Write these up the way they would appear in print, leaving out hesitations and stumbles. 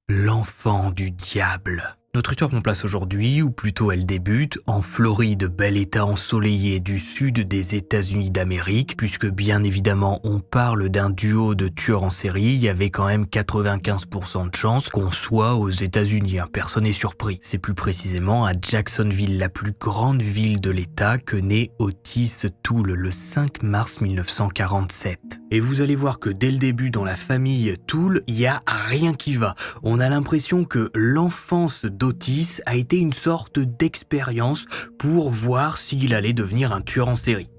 L'enfant du diable. Notre histoire prend place aujourd'hui, ou plutôt elle débute, en Floride, bel état ensoleillé du sud des États-Unis d'Amérique, puisque bien évidemment on parle d'un duo de tueurs en série, il y avait quand même 95% de chances qu'on soit aux États-Unis, personne n'est surpris. C'est plus précisément à Jacksonville, la plus grande ville de l'État, que naît Otis Toole le 5 mars 1947. Et vous allez voir que dès le début dans la famille Toole, il n'y a rien qui va. On a l'impression que l'enfance d'Otis a été une sorte d'expérience pour voir s'il allait devenir un tueur en série.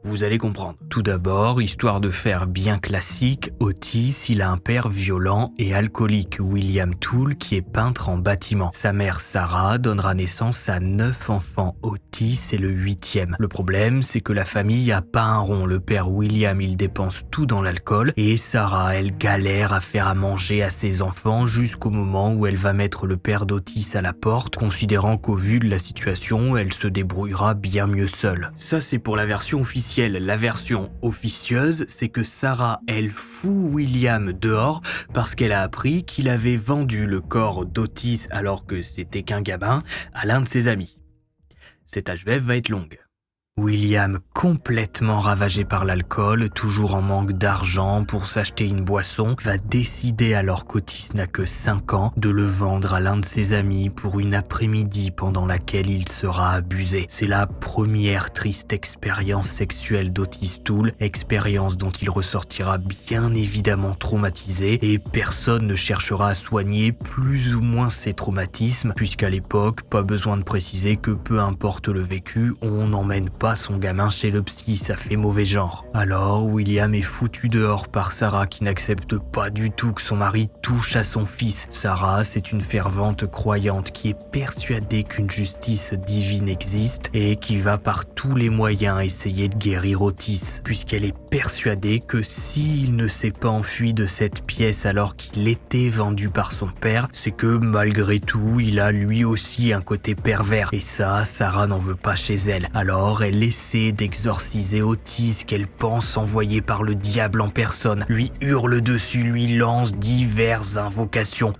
Vous allez comprendre. Tout d'abord, histoire de faire bien classique, Otis, il a un père violent et alcoolique, William Toole, qui est peintre en bâtiment. Sa mère, Sarah, donnera naissance à 9 enfants. Otis est le 8e. Le problème, c'est que la famille a pas un rond. Le père William, il dépense tout dans l'alcool et Sarah, elle galère à faire à manger à ses enfants jusqu'au moment où elle va mettre le père d'Otis à la porte, considérant qu'au vu de la situation, elle se débrouillera bien mieux seule. Ça, c'est pour la version officielle. La version officieuse, c'est que Sarah, elle fout William dehors parce qu'elle a appris qu'il avait vendu le corps d'Otis alors que c'était qu'un gamin à l'un de ses amis. Cette HVF va être longue. William, complètement ravagé par l'alcool, toujours en manque d'argent pour s'acheter une boisson, va décider, alors qu'Otis n'a que 5 ans, de le vendre à l'un de ses amis pour une après-midi pendant laquelle il sera abusé. C'est la première triste expérience sexuelle d'Otis Toole, expérience dont il ressortira bien évidemment traumatisé, et personne ne cherchera à soigner plus ou moins ses traumatismes, puisqu'à l'époque, pas besoin de préciser que peu importe le vécu, on n'emmène pas son gamin chez le psy, ça fait mauvais genre. Alors, William est foutu dehors par Sarah qui n'accepte pas du tout que son mari touche à son fils. Sarah, c'est une fervente croyante qui est persuadée qu'une justice divine existe et qui va par tous les moyens essayer de guérir Otis, puisqu'elle est persuadée que s'il ne s'est pas enfui de cette pièce alors qu'il était vendu par son père, c'est que malgré tout, il a lui aussi un côté pervers. Et ça, Sarah n'en veut pas chez elle. Alors, elle essaie d'exorciser Otis qu'elle pense envoyé par le diable en personne, lui hurle dessus, lui lance diverses invocations.